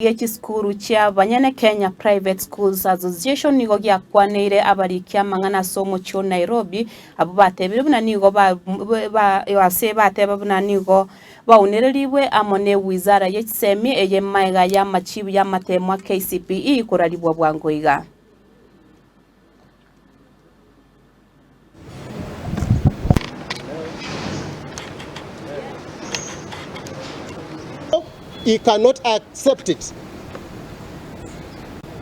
Yechiskuru chia Banyane Kenya Private Schools Association nigo gyakwanire abarikia mangana somo cho Nairobi abo batebire buna nigo base bateba buna nigo baunereriwe amone wizara yechisemi eye maiga ya machibu ya matemwa KCPE kuraribwa bwangoiga. He cannot accept it.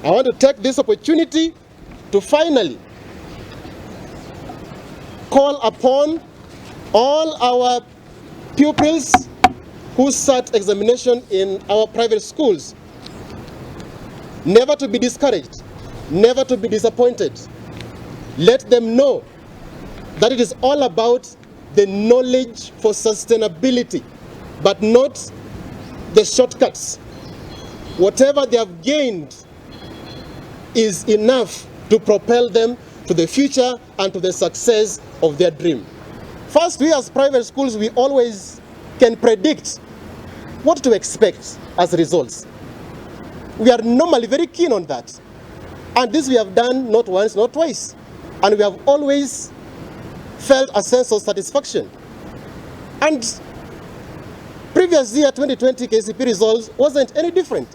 I want to take this opportunity to finally call upon all our pupils who sat examination in our private schools never to be discouraged, never to be disappointed. Let them know that it is all about the knowledge for sustainability, but not the shortcuts. Whatever they have gained is enough to propel them to the future and to the success of their dream. First, we as private schools, we always can predict what to expect as results. We are normally very keen on that. And this we have done not once, not twice. And we have always felt a sense of satisfaction. And previous year, 2020 KCP results wasn't any different.